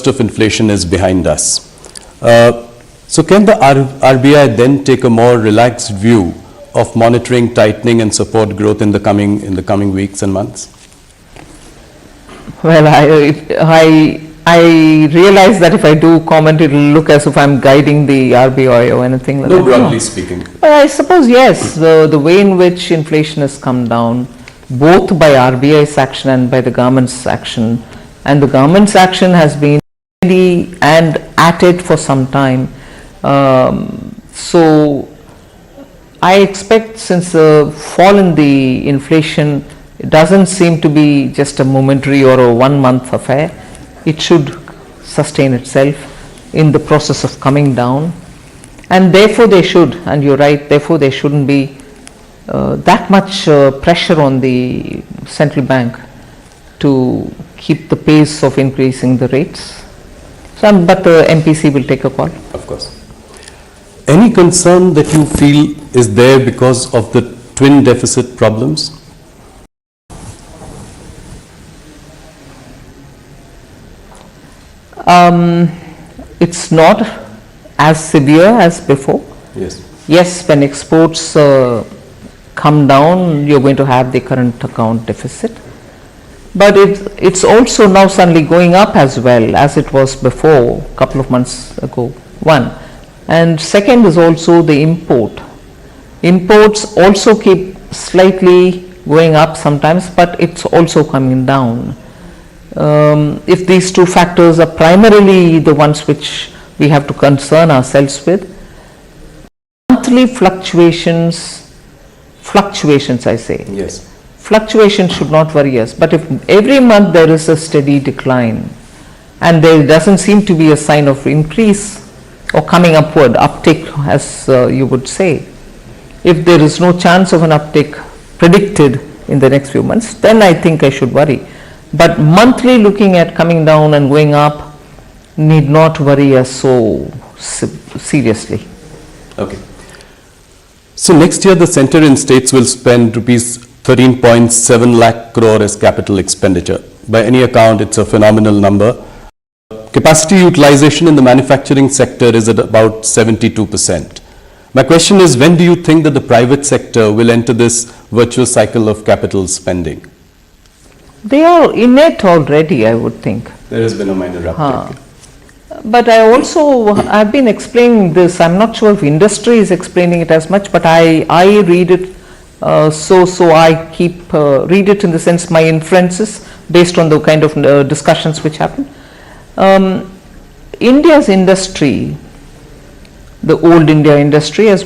worst of inflation is behind us. So can the RBI then take a more relaxed view of monitoring, tightening and support growth in the coming weeks and months? Well, I realize that if I do comment, it will look as if I'm guiding the RBI or anything like that. No, broadly speaking. Well, I suppose yes, the way in which inflation has come down, both by RBI's action and by the government's action, and the government's action has been steady and at it for some time. So I expect, since the fall in the inflation, it doesn't seem to be just a momentary or a 1 month affair. It should sustain itself in the process of coming down, and therefore they should, and you're right, therefore there shouldn't be that much pressure on the central bank to keep the pace of increasing the rates. So, but the MPC will take a call. Of course. Any concern that you feel is there because of the twin deficit problems? It's not as severe as before. Yes. Yes, when exports come down, you're going to have the current account deficit. But it's also now suddenly going up as well as it was before, a couple of months ago, one. And second is also the import. Imports also keep slightly going up sometimes, but it's also coming down. If these two factors are primarily the ones which we have to concern ourselves with, monthly fluctuations I say. Yes. Fluctuation should not worry us, but if every month there is a steady decline and there doesn't seem to be a sign of increase or coming upward, uptick as you would say, if there is no chance of an uptick predicted in the next few months, then I think I should worry. But monthly looking at coming down and going up need not worry us so seriously. Okay. So next year the centre and states will spend rupees 13.7 lakh crore as capital expenditure. By any account, it's a phenomenal number. Capacity utilization in the manufacturing sector is at about 72%. My question is, when do you think that the private sector will enter this virtuous cycle of capital spending? They are in it already, I would think. There has been a minor uptick. But I've been explaining this. I'm not sure if industry is explaining it as much, but I read it. So I keep read it in the sense my inferences based on the kind of discussions which happen. India's industry, the old India industry as well